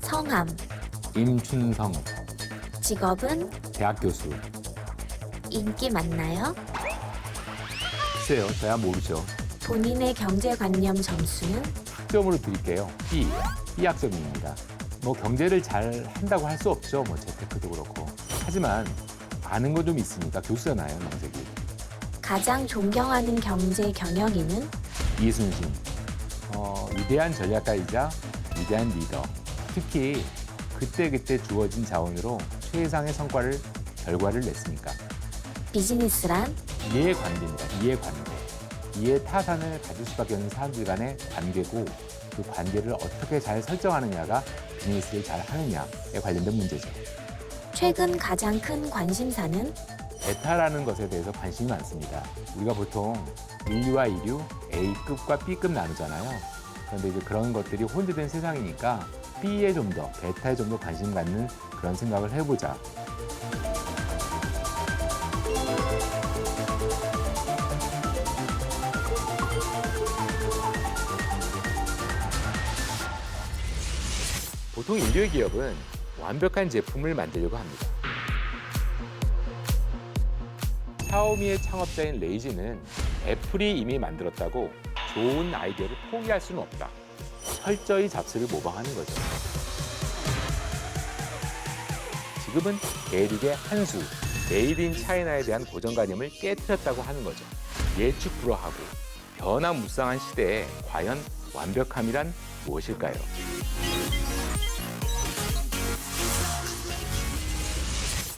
성함, 임춘성, 직업은 대학 교수. 인기 많나요? 글쎄요, 저야 모르죠. 본인의 경제관념 점수는 학점으로 드릴게요. B 학점입니다. 뭐 경제를 잘 한다고 할 수 없죠. 뭐 재테크도 그렇고. 하지만 아는 건 좀 있으니까 교수잖아요, 명색이. 가장 존경하는 경제 경영인은 이순신. 위대한 전략가이자 위대한 리더. 특히 그때그때 주어진 자원으로 최상의 결과를 냈으니까. 비즈니스란 이해관계입니다. 이해관계. 이해타산을 가질 수밖에 없는 사람들 간의 관계고 그 관계를 어떻게 잘 설정하느냐가 비즈니스를 잘 하느냐에 관련된 문제죠. 최근 가장 큰 관심사는 베타라는 것에 대해서 관심이 많습니다. 우리가 보통 인류와 이류, A급과 B급 나누잖아요. 그런데 이제 그런 것들이 혼재된 세상이니까 B에 좀 더, 베타에 좀 더 관심 갖는 그런 생각을 해보자. 보통 인류의 기업은 완벽한 제품을 만들려고 합니다. 샤오미의 창업자인 레이지는 애플이 이미 만들었다고 좋은 아이디어를 포기할 수는 없다. 철저히 잡스를 모방하는 거죠. 지금은 대륙의 한 수, 메이드 인 차이나에 대한 고정관념을 깨트렸다고 하는 거죠. 예측 불허하고 변화무쌍한 시대에 과연 완벽함이란 무엇일까요?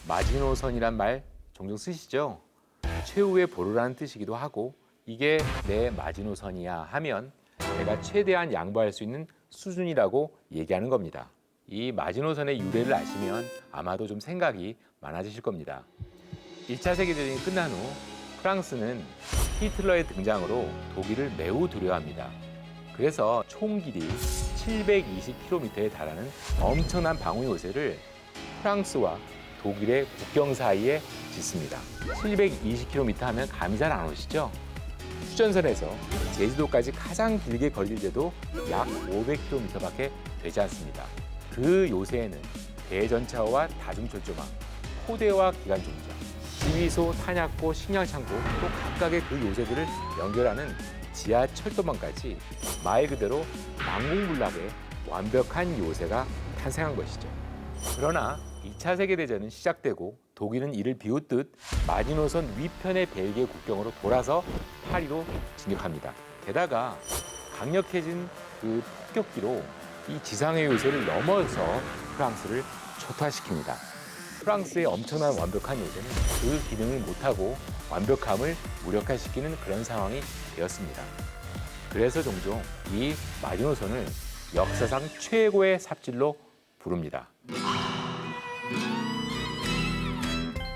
마지노선이란 말 종종 쓰시죠? 최후의 보루라는 뜻이기도 하고 이게 내 마지노선이야 하면 내가 최대한 양보할 수 있는 수준이라고 얘기하는 겁니다. 이 마지노선의 유래를 아시면 아마도 좀 생각이 많아지실 겁니다. 1차 세계대전이 끝난 후 프랑스는 히틀러의 등장으로 독일을 매우 두려워합니다. 그래서 총 길이 720km에 달하는 엄청난 방위 요새를 프랑스와 독일의 국경 사이에 짓습니다. 720km 하면 감이 잘 안 오시죠? 휴전선에서 제주도까지 가장 길게 걸릴 때도 약 500km밖에 되지 않습니다. 그 요새에는 대전차와 다중철조망, 포대와 기관총장, 지휘소, 탄약고, 식량창고 또 각각의 그 요새들을 연결하는 지하철도망까지 말 그대로 망공불락의 완벽한 요새가 탄생한 것이죠. 그러나 2차 세계대전은 시작되고 독일은 이를 비웃듯 마지노선 위편의 벨기에 국경으로 돌아서 파리로 진격합니다. 게다가 강력해진 그 폭격기로 이 지상의 요새를 넘어서 프랑스를 초토화시킵니다. 프랑스의 엄청난 완벽한 요새는 그 기능을 못하고 완벽함을 무력화시키는 그런 상황이 되었습니다. 그래서 종종 이 마지노선을 역사상 최고의 삽질로 부릅니다.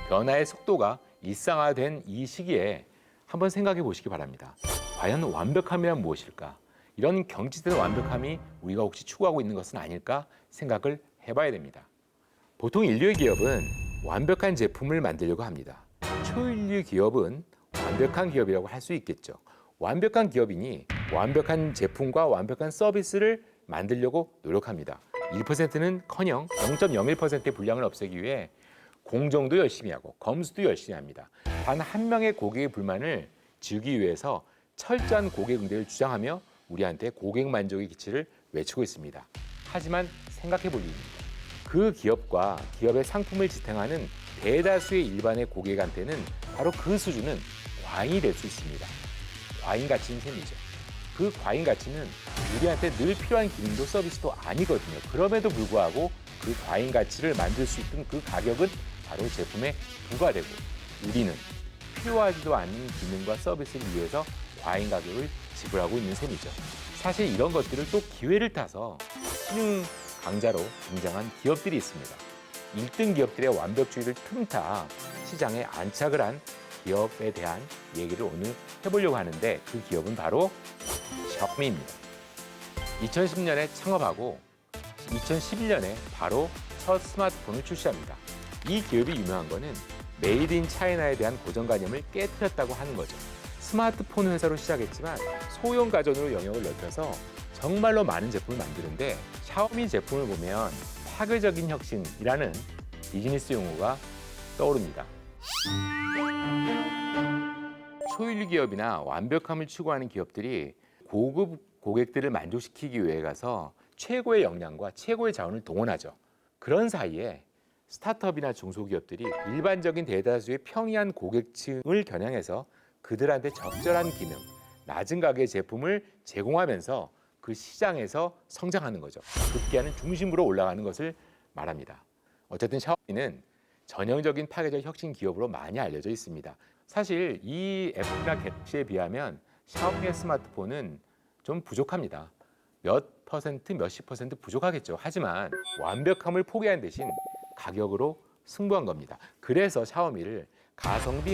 변화의 속도가 일상화된 이 시기에 한번 생각해 보시기 바랍니다. 과연 완벽함이란 무엇일까? 이런 경직된 완벽함이 우리가 혹시 추구하고 있는 것은 아닐까 생각을 해봐야 됩니다. 보통 인류의 기업은 완벽한 제품을 만들려고 합니다. 초인류 기업은 완벽한 기업이라고 할 수 있겠죠. 완벽한 기업이니 완벽한 제품과 완벽한 서비스를 만들려고 노력합니다. 1%는커녕 0.01%의 분량을 없애기 위해 공정도 열심히 하고 검수도 열심히 합니다. 단 한 명의 고객의 불만을 지우기 위해서 철저한 고객 응대를 주장하며 우리한테 고객 만족의 기치를 외치고 있습니다. 하지만 생각해 볼 일입니다. 그 기업과 기업의 상품을 지탱하는 대다수의 일반의 고객한테는 바로 그 수준은 과잉이 될 수 있습니다. 과잉 가치인 셈이죠. 그 과잉 가치는 우리한테 늘 필요한 기능도 서비스도 아니거든요. 그럼에도 불구하고 그 과잉 가치를 만들 수 있던 그 가격은 바로 제품에 부과되고 우리는 필요하지도 않은 기능과 서비스를 위해서 과잉 가격을 지불하고 있는 셈이죠. 사실 이런 것들을 또 기회를 타서 신흥 강자로 등장한 기업들이 있습니다. 1등 기업들의 완벽주의를 틈타 시장에 안착을 한 기업에 대한 얘기를 오늘 해보려고 하는데 그 기업은 바로 샤오미입니다. 2010년에 창업하고 2011년에 바로 첫 스마트폰을 출시합니다. 이 기업이 유명한 거는 메이드 인 차이나에 대한 고정관념을 깨트렸다고 하는 거죠. 스마트폰 회사로 시작했지만 소형 가전으로 영역을 넓혀서 정말로 많은 제품을 만드는데 샤오미 제품을 보면 파괴적인 혁신이라는 비즈니스 용어가 떠오릅니다. 초일류 기업이나 완벽함을 추구하는 기업들이 고급 고객들을 만족시키기 위해 가서 최고의 역량과 최고의 자원을 동원하죠. 그런 사이에 스타트업이나 중소기업들이 일반적인 대다수의 평이한 고객층을 겨냥해서 그들한테 적절한 기능, 낮은 가격의 제품을 제공하면서 그 시장에서 성장하는 거죠. 급기야는 중심으로 올라가는 것을 말합니다. 어쨌든 샤오미는 전형적인 파괴적 혁신 기업으로 많이 알려져 있습니다. 사실 이 애플이나 갤럭시에 비하면 샤오미의 스마트폰은 좀 부족합니다. 몇 퍼센트, 몇십 퍼센트 부족하겠죠. 하지만 완벽함을 포기한 대신 가격으로 승부한 겁니다. 그래서 샤오미를 가성비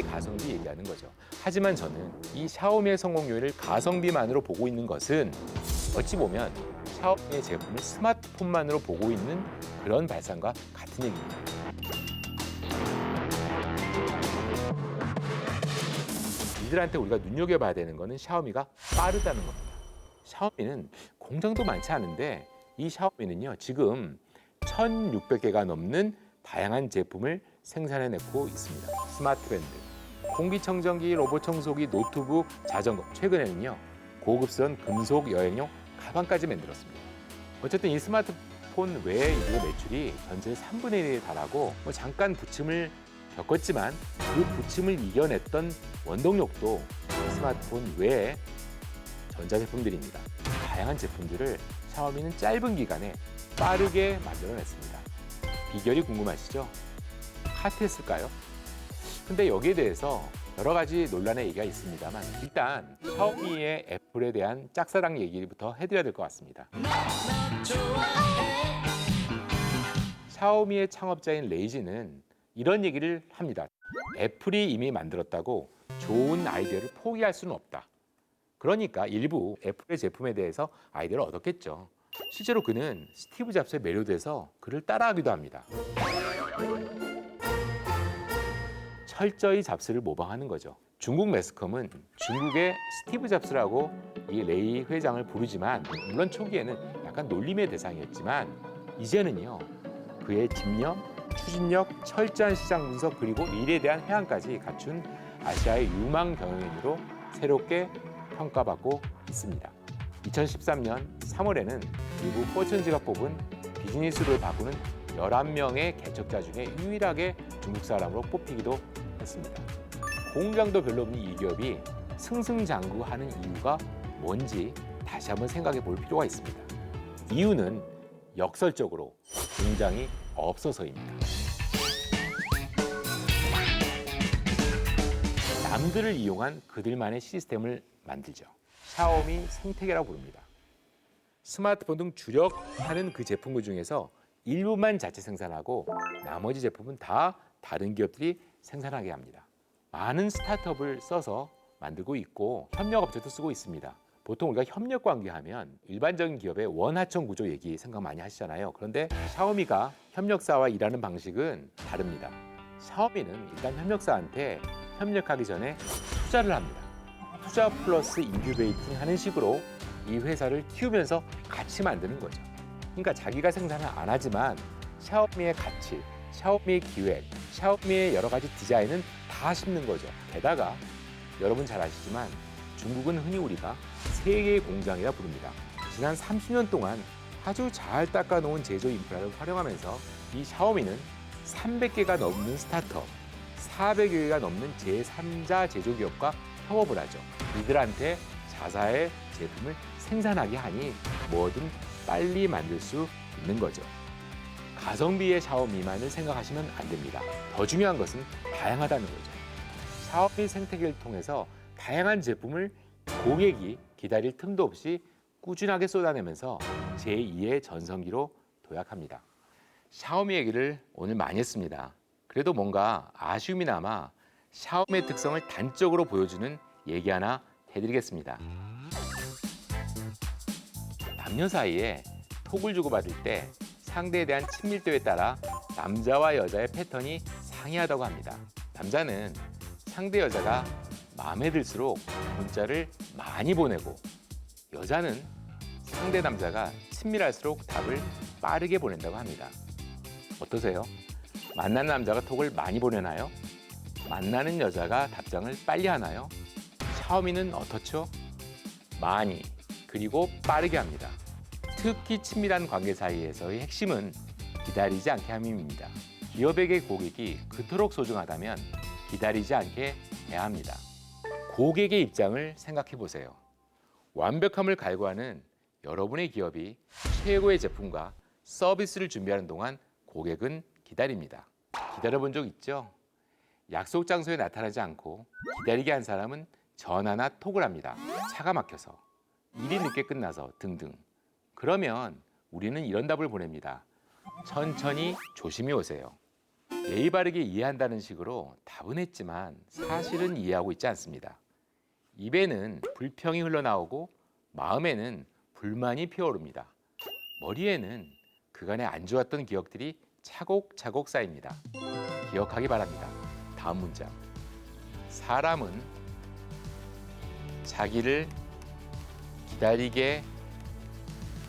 얘기하는 거죠. 하지만 저는 이 샤오미의 성공 요인을 가성비만으로 보고 있는 것은 어찌 보면 샤오미의 제품을 스마트폰만으로 보고 있는 그런 발상과 같은 얘기입니다. 이들한테 우리가 눈여겨봐야 되는 것은 샤오미가 빠르다는 겁니다. 샤오미는 공장도 많지 않은데 이 샤오미는요 지금 1,600개가 넘는 다양한 제품을 생산해내고 있습니다. 스마트 밴드, 공기청정기, 로봇 청소기, 노트북, 자전거, 최근에는요 고급스러운 금속 여행용 가방까지 만들었습니다. 어쨌든 이 스마트폰 외의 인류 매출이 전체 3분의 1에 달하고 잠깐 부침을 겪었지만 그 부침을 이겨냈던 원동력도 스마트폰 외의 전자제품들입니다. 다양한 제품들을 샤오미는 짧은 기간에 빠르게 만들어냈습니다. 비결이 궁금하시죠? 핫했을까요? 근데 여기에 대해서 여러 가지 논란의 얘기가 있습니다만 일단 샤오미의 애플에 대한 짝사랑 얘기부터 해드려야 될 것 같습니다. 샤오미의 창업자인 레이지는 이런 얘기를 합니다. 애플이 이미 만들었다고 좋은 아이디어를 포기할 수는 없다. 그러니까 일부 애플의 제품에 대해서 아이디어를 얻었겠죠. 실제로 그는 스티브 잡스에 매료돼서 그를 따라하기도 합니다. 철저히 잡스를 모방하는 거죠. 중국 매스컴은 중국의 스티브 잡스라고 이 레이 회장을 부르지만 물론 초기에는 약간 놀림의 대상이었지만 이제는요 그의 집념, 추진력, 철저한 시장 분석 그리고 일에 대한 해안까지 갖춘 아시아의 유망 경영인으로 새롭게 평가받고 있습니다. 2013년 3월에는 미국 포천지가 뽑은 비즈니스를 바꾸는 11명의 개척자 중에 유일하게 중국 사람으로 뽑히기도 했습니다. 공장도 별로 없는 이 기업이 승승장구하는 이유가 뭔지 다시 한번 생각해 볼 필요가 있습니다. 이유는 역설적으로 공장이 없어서입니다. 남들을 이용한 그들만의 시스템을 만들죠. 샤오미 생태계라고 부릅니다. 스마트폰 등 주력하는 그 제품군 중에서 일부만 자체 생산하고 나머지 제품은 다 다른 기업들이 생산하게 합니다. 많은 스타트업을 써서 만들고 있고 협력업체도 쓰고 있습니다. 보통 우리가 협력 관계하면 일반적인 기업의 원하청 구조 얘기 생각 많이 하시잖아요. 그런데 샤오미가 협력사와 일하는 방식은 다릅니다. 샤오미는 일단 협력사한테 협력하기 전에 투자를 합니다. 투자 플러스 인큐베이팅 하는 식으로 이 회사를 키우면서 같이 만드는 거죠. 그러니까 자기가 생산을 안 하지만 샤오미의 가치, 샤오미의 기획, 샤오미의 여러 가지 디자인은 다 심는 거죠. 게다가 여러분 잘 아시지만 중국은 흔히 우리가 세계의 공장이라 부릅니다. 지난 30년 동안 아주 잘 닦아놓은 제조 인프라를 활용하면서 이 샤오미는 300개가 넘는 스타트업, 400여 개가 넘는 제3자 제조기업과 협업을 하죠. 이들한테 자사의 제품을 생산하게 하니 뭐든 빨리 만들 수 있는 거죠. 가성비의 샤오미만을 생각하시면 안 됩니다. 더 중요한 것은 다양하다는 거죠. 샤오미 생태계를 통해서 다양한 제품을 고객이 기다릴 틈도 없이 꾸준하게 쏟아내면서 제2의 전성기로 도약합니다. 샤오미 얘기를 오늘 많이 했습니다. 그래도 뭔가 아쉬움이 남아 샤오미의 특성을 단적으로 보여주는 얘기 하나 해드리겠습니다. 남녀 사이에 톡을 주고받을 때 상대에 대한 친밀도에 따라 남자와 여자의 패턴이 상이하다고 합니다. 남자는 상대 여자가 마음에 들수록 문자를 많이 보내고 여자는 상대 남자가 친밀할수록 답을 빠르게 보낸다고 합니다. 어떠세요? 만나는 남자가 톡을 많이 보내나요? 만나는 여자가 답장을 빨리 하나요? 샤오미는 어떻죠? 많이, 그리고 빠르게 합니다. 특히 친밀한 관계 사이에서의 핵심은 기다리지 않게 함입니다. 기업에게 고객이 그토록 소중하다면 기다리지 않게 해야 합니다. 고객의 입장을 생각해 보세요. 완벽함을 갈구하는 여러분의 기업이 최고의 제품과 서비스를 준비하는 동안 고객은 기다립니다. 기다려본 적 있죠? 약속 장소에 나타나지 않고 기다리게 한 사람은 전화나 톡을 합니다. 차가 막혀서, 일이 늦게 끝나서 등등. 그러면 우리는 이런 답을 보냅니다. 천천히 조심히 오세요. 예의 바르게 이해한다는 식으로 답은 했지만 사실은 이해하고 있지 않습니다. 입에는 불평이 흘러나오고 마음에는 불만이 피어오릅니다. 머리에는 그간에 안 좋았던 기억들이 차곡차곡 쌓입니다. 기억하기 바랍니다. 다음 문장. 사람은 자기를 기다리게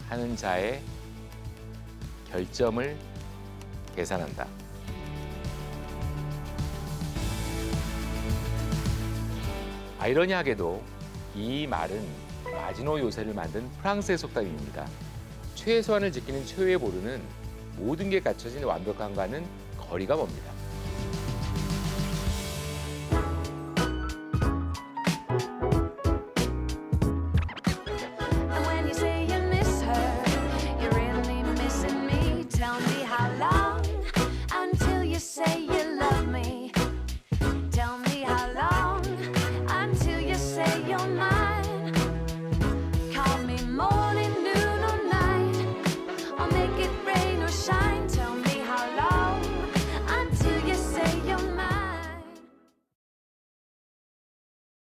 하는 자의 결점을 계산한다. 아이러니하게도 이 말은 마지노 요새를 만든 프랑스의 속담입니다. 최소한을 지키는 최후의 보루는 모든 게 갖춰진 완벽함과는 거리가 멉니다. And when you say you miss her, you're really missing me. Tell me how long until you say